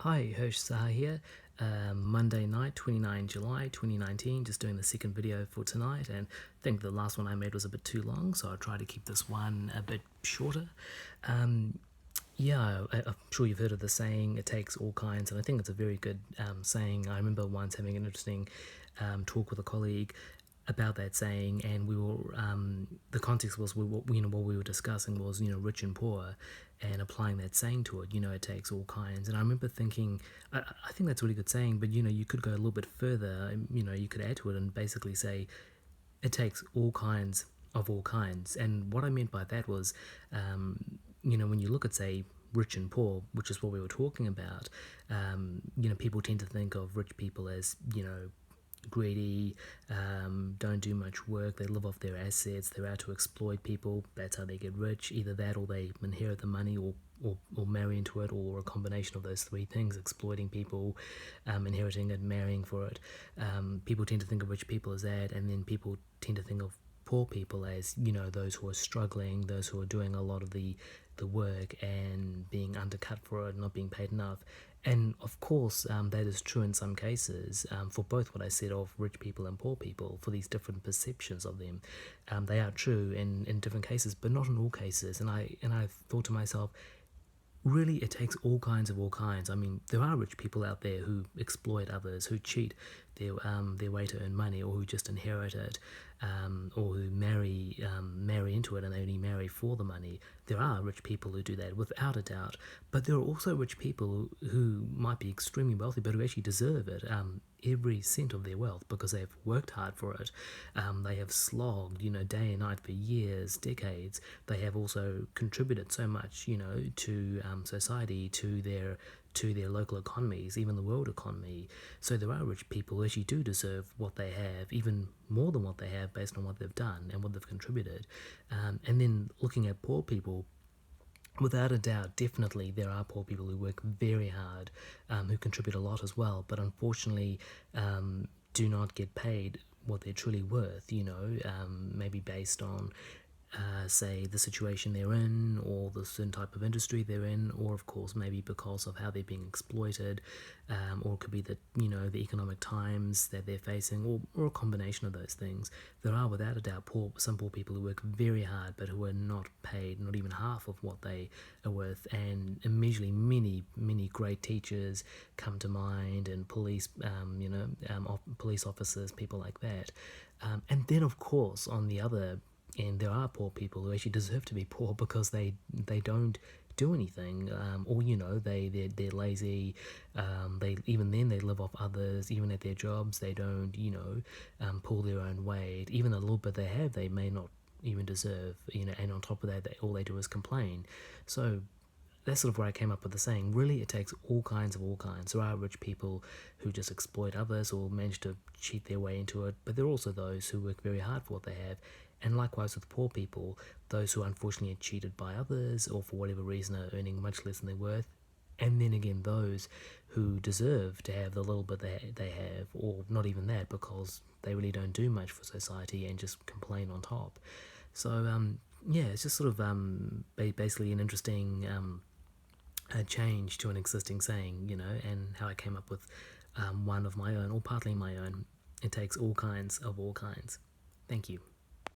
Hi, Hirsch Saha here. Monday night, 29 July 2019, just doing the second video for tonight, and I think the last one I made was a bit too long, so I'll try to keep this one a bit shorter. Um, I'm sure you've heard of the saying, it takes all kinds, and I think it's a very good saying. I remember once having an interesting talk with a colleague about that saying, and we were the context was what we were discussing was rich and poor, and applying that saying to it. It takes all kinds, and I remember thinking, I think that's a really good saying, but you could go a little bit further. You could add to it and basically say it takes all kinds of all kinds, and what I meant by that was, when you look at say rich and poor, which is what we were talking about, people tend to think of rich people as greedy, don't do much work, they live off their assets, they're out to exploit people, that's how they get rich. Either that or they inherit the money or marry into it, or a combination of those three things: exploiting people, inheriting it, marrying for it. People tend to think of rich people as that, and then people tend to think of poor people as those who are struggling, those who are doing a lot of the work and being undercut for it, not being paid enough. And of course, that is true in some cases, for both what I said of rich people and poor people, for these different perceptions of them. They are true in different cases, but not in all cases. And I thought to myself, really, it takes all kinds. I mean, there are rich people out there who exploit others, who cheat their way to earn money, or who just inherit it, or who marry into it, and they only marry for the money. There are rich people who do that without a doubt, but there are also rich people who might be extremely wealthy, but who actually deserve it. Every cent of their wealth, because they've worked hard for it. They have slogged, day and night for years, decades. They have also contributed so much, to society, to their local economies, even the world economy. So there are rich people who actually do deserve what they have, even more than what they have, based on what they've done and what they've contributed. And then looking at poor people, without a doubt, definitely there are poor people who work very hard, who contribute a lot as well, but unfortunately do not get paid what they're truly worth, maybe based on say the situation they're in, or the certain type of industry they're in, or of course maybe because of how they're being exploited, or it could be that the economic times that they're facing, or a combination of those things. There are without a doubt some poor people who work very hard but who are not paid not even half of what they are worth, and immediately many great teachers come to mind, and police officers, people like that. And then of course on the other, and there are poor people who actually deserve to be poor because they don't do anything, or they're lazy. They even then they live off others. Even at their jobs, they don't pull their own weight. Even the little bit they have, they may not even deserve. And on top of that, all they do is complain. So that's sort of where I came up with the saying. Really, it takes all kinds of all kinds. There are rich people who just exploit others or manage to cheat their way into it, but there are also those who work very hard for what they have. And likewise with poor people, those who unfortunately are cheated by others, or for whatever reason are earning much less than they're worth. And then again, those who deserve to have the little bit they have, or not even that, because they really don't do much for society and just complain on top. So, yeah, it's just sort of basically an interesting a change to an existing saying, and how I came up with one of my own, or partly my own. It takes all kinds of all kinds. Thank you.